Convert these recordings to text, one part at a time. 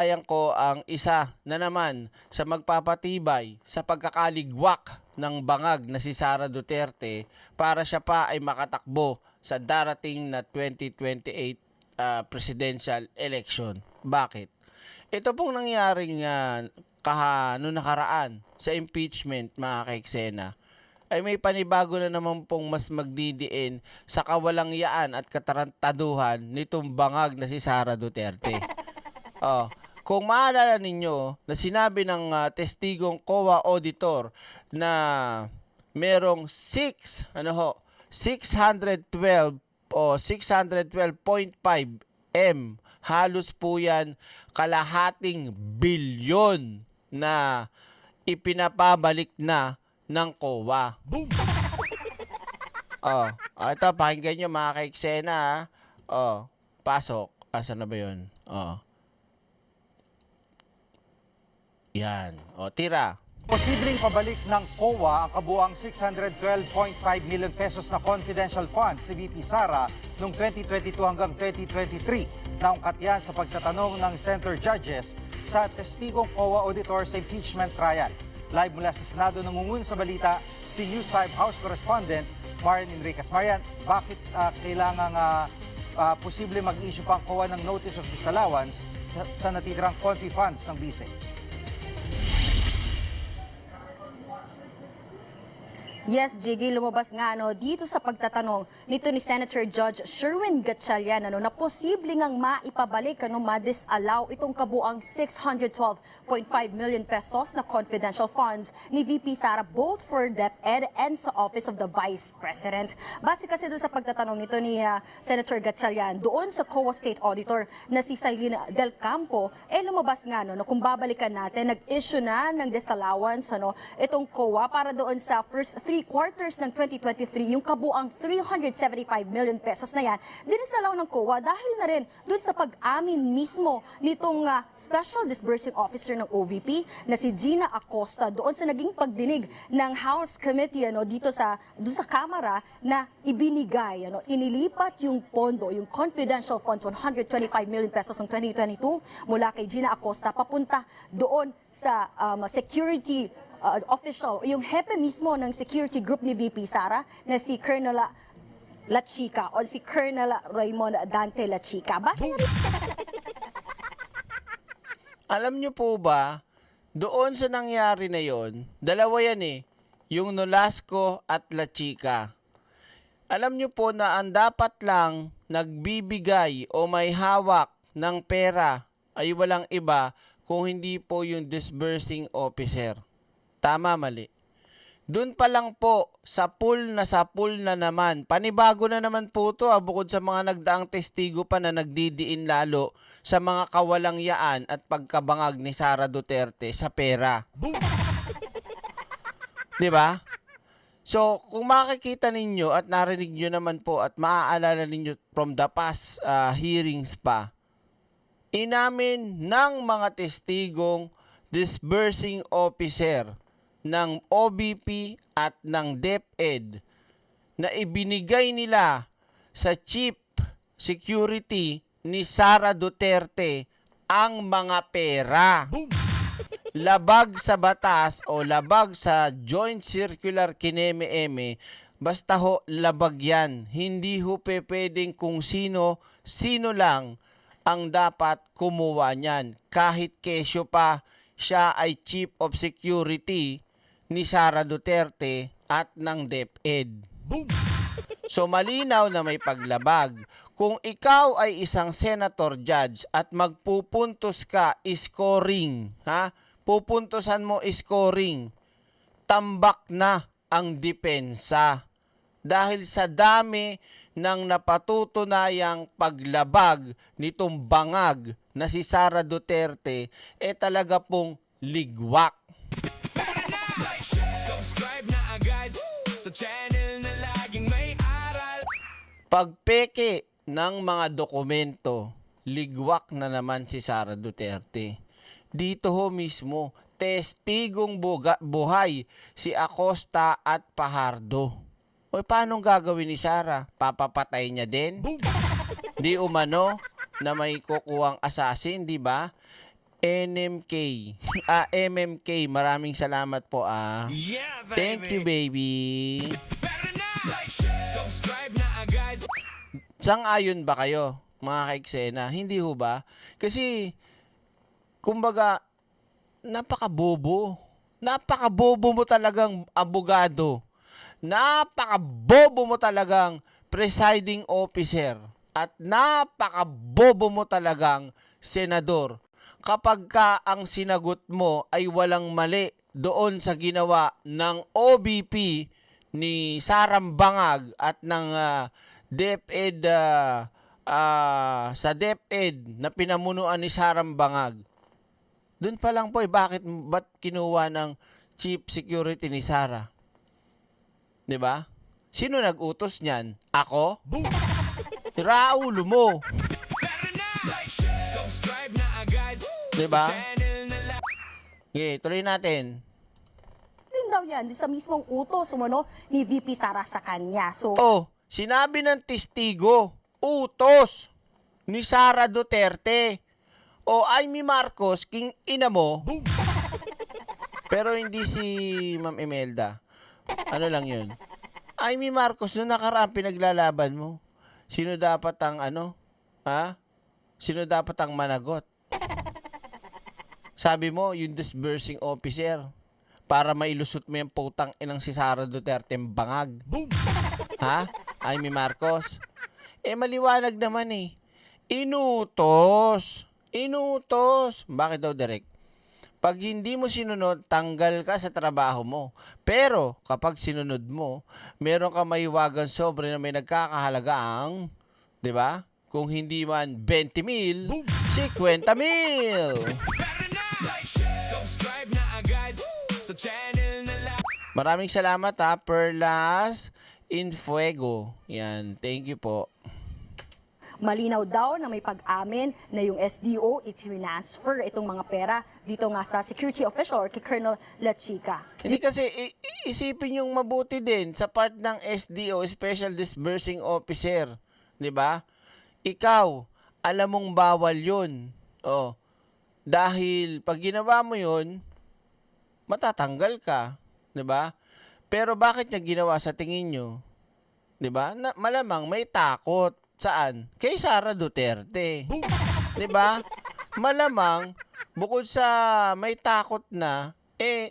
ayan ko ang isa na naman sa magpapatibay sa pagkakaligwak ng bangag na si Sara Duterte para siya pa ay makatakbo sa darating na 2028 presidential election. Bakit? Ito pong nangyaring noong nakaraan sa impeachment, mga kaiksena, ay may panibago na naman pong mas magdidiin sa kawalangyaan at katarantaduhan nitong bangag na si Sara Duterte. Kung maalala ninyo na sinabi ng testigong COA auditor na merong 612 o 612.5 M, halos po yan kalahating bilyon na ipinapabalik na ng COA. Boom! Ito, pakinggan nyo mga kaiksena. Pasok. Asan na ba yun? Yan. Tira. Posibleng pabalik ng COA ang kabuang 612.5 million pesos na confidential fund si VP Sara noong 2022 hanggang 2023. Naungkat yan sa pagtatanong ng center judges sa testigong COA auditor sa impeachment trial. Live mula sa Senado nangungun sa balita si News 5 House Correspondent Marian Enriquez. Marian, bakit kailangang posible mag-issue pang COA ng Notice of Disallowance sa natitirang confi funds ng BISE? Yes, Jiggy, lumabas nga dito sa pagtatanong nito ni Senator Judge Sherwin Gatchalian na posible ngang maipabalik ma-disallow itong kabuang 612.5 million pesos na confidential funds ni VP Sara both for DepEd and sa Office of the Vice President. Base kasi doon sa pagtatanong nito ni Senator Gatchalian doon sa COA State Auditor na si Sailin Del Campo, lumabas nga na kung babalikan natin, nag-issue na ng disallowance itong COA para doon sa first 3 quarters ng 2023, yung kabuang 375 million pesos na yan, dinisalaw ng COA dahil na rin doon sa pag-amin mismo nitong Special Disbursing Officer ng OVP na si Gina Acosta doon sa naging pagdinig ng House Committee dito doon sa Kamara na ibinigay, inilipat yung pondo, yung confidential funds, 125 million pesos ng 2022 mula kay Gina Acosta papunta doon sa security official, yung hepe mismo ng security group ni VP Sara na si Colonel Lachica o si Colonel Raymond Dante Lachica. Alam nyo po ba, doon sa nangyari na yon, dalawa yan yung Nolasco at Lachica. Alam nyo po na ang dapat lang nagbibigay o may hawak ng pera ay walang iba kung hindi po yung disbursing officer. Tama, mali. Doon pa lang po, sa pool na naman. Panibago na naman po ito bukod sa mga nagdaang testigo pa na nagdidiin lalo sa mga kawalangyaan at pagkabangag ni Sara Duterte sa pera. Diba? So, kung makikita ninyo at narinig nyo naman po at maaalala ninyo from the past hearings pa, inamin ng mga testigong disbursing officer ng OBP at ng DepEd na ibinigay nila sa Chief Security ni Sara Duterte ang mga pera. Boom! Labag sa batas o labag sa Joint Circular Kineme-Eme, basta labag yan. Hindi pwedeng kung sino lang ang dapat kumuha niyan. Kahit kesyo pa siya ay Chief of Security ni Sara Duterte at ng DepEd. Boom! So malinaw na may paglabag. Kung ikaw ay isang senator judge at magpupuntos ka scoring, pupuntosan mo scoring, tambak na ang depensa. Dahil sa dami ng napatutunayang paglabag nitong bangag na si Sara Duterte, talaga pong ligwak. Subscribe na agad sa channel na laging may aral. Pagpeke ng mga dokumento, ligwak na naman si Sara Duterte. Dito mismo, testigong buhay si Acosta at Pajardo. Paano gagawin ni Sara? Papapatay niya din? Di umano na may kukuhang assassin, di ba? NMK. MMK. Maraming salamat po Yeah, baby. Thank you, baby. Better na, subscribe na agad. Sang-ayon ba kayo, mga kaiksena? Hindi ho ba? Kasi, kumbaga, napakabobo. Napakabobo mo talagang abogado. Napakabobo mo talagang presiding officer. At napakabobo mo talagang senador. Kapag ka ang sinagot mo ay walang mali doon sa ginawa ng OBP ni Sarambangag at ng DepEd sa DepEd na pinamunuan ni Sarambangag. Doon pa lang po ba't kinuha ng Chief Security ni Sara? 'Di ba? Sino nag-utos niyan? Ako? Raulo mo. Better na, subscribe na agad. 'Di ba? Sa channel na Okay, tuloy natin. Rin daw yan sa mismong utos ni VP Sara sa kanya. So, Oh, sinabi ng testigo, utos ni Sara Duterte. O Amy Marcos, king ina mo. Pero hindi si Ma'am Imelda. Ano lang yun? Amy Marcos, noong nakaraan pinaglalaban mo. Sino dapat ang Sino dapat ang managot? Sabi mo, yung disbursing officer. Para mailusot mo yung putang inang si Sara Duterte bangag. Ha? Amy Marcos? Maliwanag naman eh. Inutos. Bakit daw, Direk? Pag hindi mo sinunod, tanggal ka sa trabaho mo. Pero, kapag sinunod mo, meron ka maiwagan sobre na may nagkakahalagang, di ba? Kung hindi man 20,000, 50,000. better na, subscribe na agad. Sa channel na Maraming salamat Perlas Infuego. Yan, thank you po. malinaw daw na may pag-amin na yung SDO i-transfer itong mga pera dito nga sa security official or kay Colonel La Chica. Hindi kasi isipin yung mabuti din sa part ng SDO, Special Disbursing Officer, 'di ba? Ikaw, alam mong bawal 'yun. Oh. Dahil pag ginawa mo 'yun, matatanggal ka, 'di ba? Pero bakit niya ginawa sa tingin nyo? 'Di ba? Malamang may takot. Saan? Kay Sara Duterte. 'Di ba? Malamang bukod sa may takot na,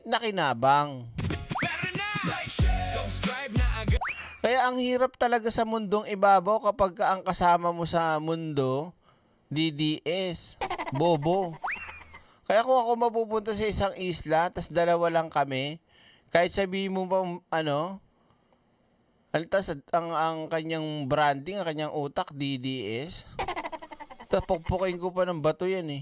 nakinabang. better na, subscribe na agad. Kaya ang hirap talaga sa mundong ibabaw kapag ang kasama mo sa mundo, DDS, bobo. Kaya kung ako mapupunta sa isang isla, tas dalawa lang kami, kahit sabihin mo pa, tas ang kanyang branding, ang kanyang utak, DDS, tas pukpukin ko pa ng bato yan eh.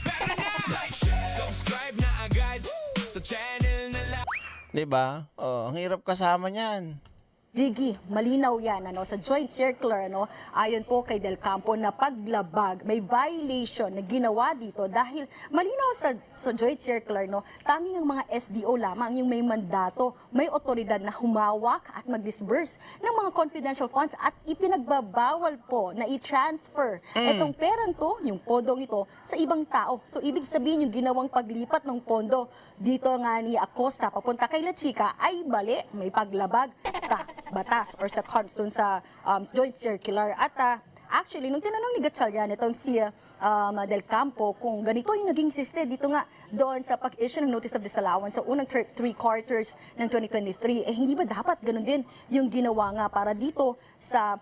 Better na, subscribe na agad. Sa channel na Diba? Oh, ang hirap kasama niyan. Jiggy, malinaw yan sa joint circular ayon po kay Del Campo na paglabag, may violation na ginawa dito dahil malinaw sa joint circular tanging ang mga SDO lamang yung may mandato, may otoridad na humawak at mag-disburse ng mga confidential funds at ipinagbabawal po na i-transfer itong perang to, yung pondong ito, sa ibang tao. So ibig sabihin yung ginawang paglipat ng pondo dito nga ni Acosta papunta kay La Chica ay mali, may paglabag sa batas or sa sa joint circular. At actually, nung tinanong ni Gatchalian itong si Del Campo kung ganito yung naging siste dito nga doon sa pag-issue ng notice of disallowance sa unang 3 quarters ng 2023, hindi ba dapat ganun din yung ginawa nga para dito sa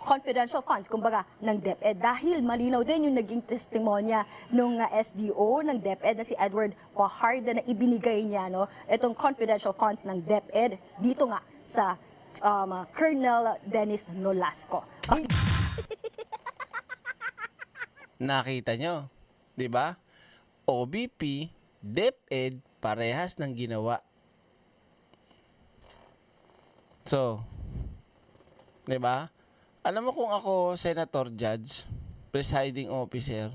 confidential funds, kumbaga, ng DepEd. Dahil malinaw din yung naging testimonya nung SDO ng DepEd na si Edward Fajardo na ibinigay niya itong confidential funds ng DepEd dito nga sa Colonel Dennis Nolasco. Nakita nyo, di ba? OBP, DepEd, parehas ng ginawa. So, di ba? Alam mo kung ako, Senator Judge, presiding officer,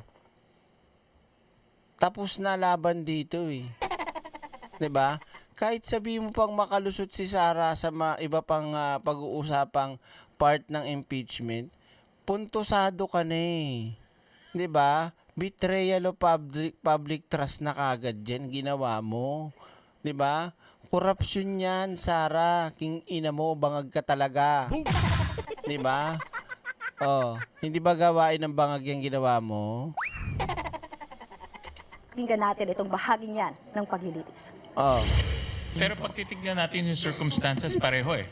tapos na laban dito eh. 'Di ba? Kahit sabihin mo pang makalusot si Sara sa iba pang pag-uusapang part ng impeachment, puntosado ka na eh. 'Di ba? Betrayal of public trust na kagad dyan, ginawa mo. 'Di ba? Corruption yan, Sara. King ina mo, bangag ka talaga. 'Di ba? Oh, hindi ba gawain ng bangag yung ginawa mo? Tingnan natin itong bahagi niyan ng paglilitis. Oh. Pero pag titignan natin yung circumstances, pareho eh.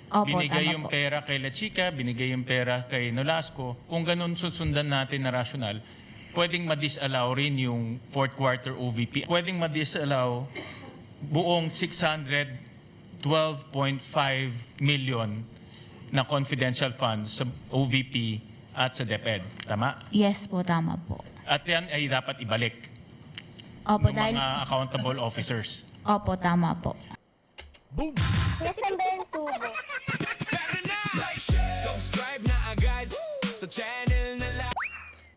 Opo, Binigay tama yung po. pera kay La Chica, binigay yung pera kay Nolasco. Kung ganun susundan natin na rational, pwedeng ma-disallow rin yung fourth quarter OVP. Pwedeng ma-disallow buong 612.5 million na confidential funds sa OVP at sa DepEd. Tama? Yes po, tama po. At yan ay dapat ibalik Opo, ng dahil... mga accountable officers. Opo, tama po. Nasaan ba yung tubo? Pero na, like, share, subscribe na agad sa channel na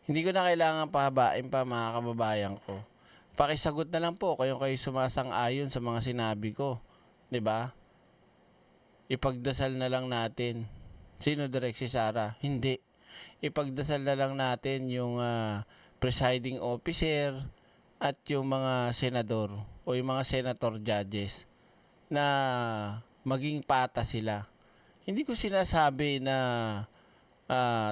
Hindi ko na kailangan pahabain pa mga kababayan ko. Pakisagot na lang po kung kayo sumasang-ayon sa mga sinabi ko. 'Di ba? Ipagdasal na lang natin. Sino direct si Sara? Hindi. Ipagdasal na lang natin yung presiding officer at yung mga senador o yung mga senator judges na maging pata sila. Hindi ko sinasabi na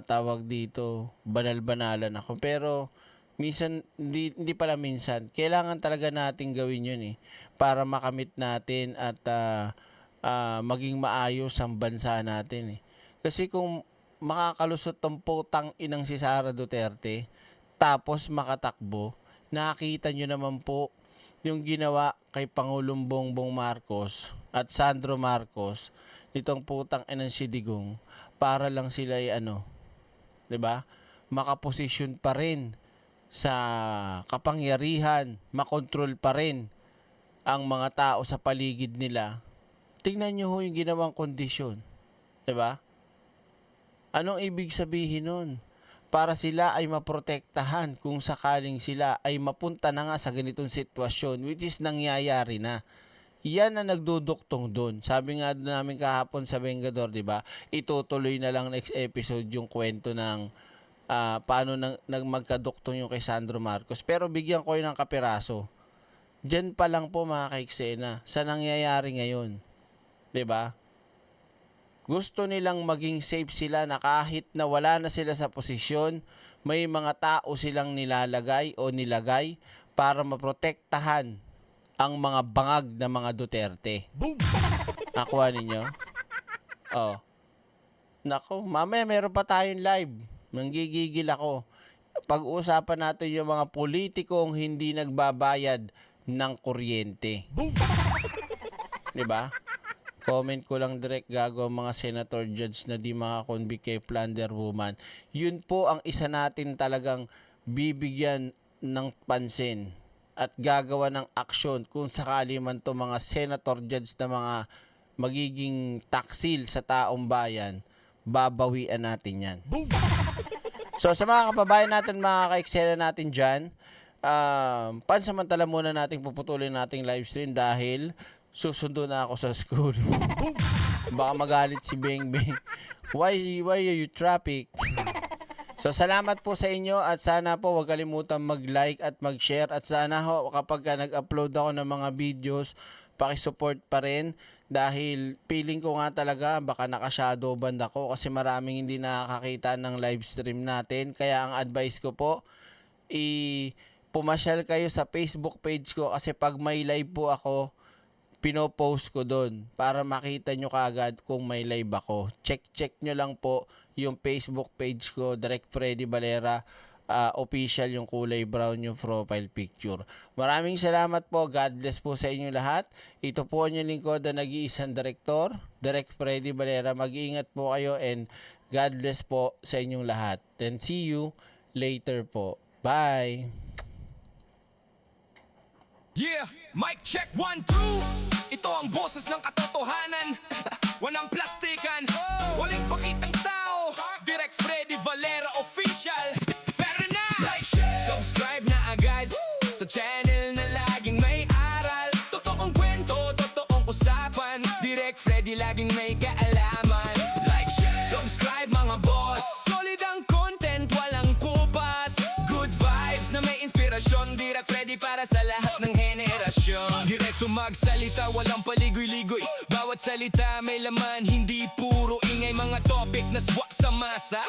tawag dito, banal-banalan ako. Pero, minsan, hindi pala minsan, kailangan talaga natin gawin yun para makamit natin at maging maayos ang bansa natin Kasi kung makakalusot ang putang inang si Sara Duterte, tapos makatakbo, nakita nyo naman po yung ginawa kay Pangulong Bongbong Marcos at Sandro Marcos, itong putang inang si Digong, para lang sila ay 'di ba? Makaposisyon pa rin sa kapangyarihan, makontrol pa rin ang mga tao sa paligid nila. Tingnan niyo ho yung ginawang kondisyon, 'di ba? Anong ibig sabihin nun? Para sila ay maprotektahan kung sakaling sila ay mapunta na nga sa ganitong sitwasyon, which is nangyayari na. Yan na nagduduktong doon. Sabi nga namin kahapon sa Vengador, di ba? Itutuloy na lang next episode yung kwento ng paano magkaduktong yung kay Sandro Marcos. Pero bigyan ko yun ng kapiraso. Diyan pa lang po mga kaiksena sa nangyayari ngayon. Di ba? Gusto nilang maging safe sila na kahit na wala na sila sa posisyon, may mga tao silang nilalagay o nilagay para maprotektahan ang mga bangag na mga Duterte. Nakuha ninyo? Oh. Nako, mamaya meron pa tayong live. Nanggigigil ako. Pag-uusapan natin yung mga politikong hindi nagbabayad ng kuryente. Diba? Comment ko lang direct gago ang mga senator judge na di makakonvict kay Plunder Woman. Yun po ang isa natin talagang bibigyan ng pansin at gagawa ng aksyon kung sakali man to mga senator judge na mga magiging taksil sa taong bayan, babawian natin yan. So sa mga kababayan natin, mga ka-eksena natin dyan, pansamantala muna nating puputulin nating live stream dahil susundo na ako sa school. Baka magalit si Beng Beng. Why are you traffic? So salamat po sa inyo at sana po huwag kalimutan mag-like at mag-share at sana ho kapag nag-upload ako ng mga videos, paki-support pa rin dahil feeling ko nga talaga baka naka-shadow band ako kasi maraming hindi nakakakita ng live stream natin. Kaya ang advice ko po, pumasyal kayo sa Facebook page ko kasi pag may live po ako, pinopost ko doon para makita nyo kaagad kung may live ako. Check nyo lang po yung Facebook page ko, Direct Freddy Valera, official yung kulay brown yung profile picture. Maraming salamat po. God bless po sa inyo lahat. Ito po ang lingkod na nag-iisang direktor, Direct Freddy Valera. Mag-iingat po kayo and God bless po sa inyong lahat. Then see you later po. Bye! Yeah, mic check 1, 2. Ito ang boses ng katotohanan. Walang plastikan, walang pakitang tao. Direct Freddy Valera official. Pero na, like, share, subscribe na agad sa channel na laging may aral. Totoong kwento, totoong usapan. Direct Freddy laging may kaalaman. Like, share, subscribe mga boss. Solid ang content, walang kupas. Good vibes Direct ready para sa lahat ng henerasyon. Diretso magsalita, walang paligoy-ligoy. Bawat salita may laman, hindi puro ingay. Mga topic na swak sa masa.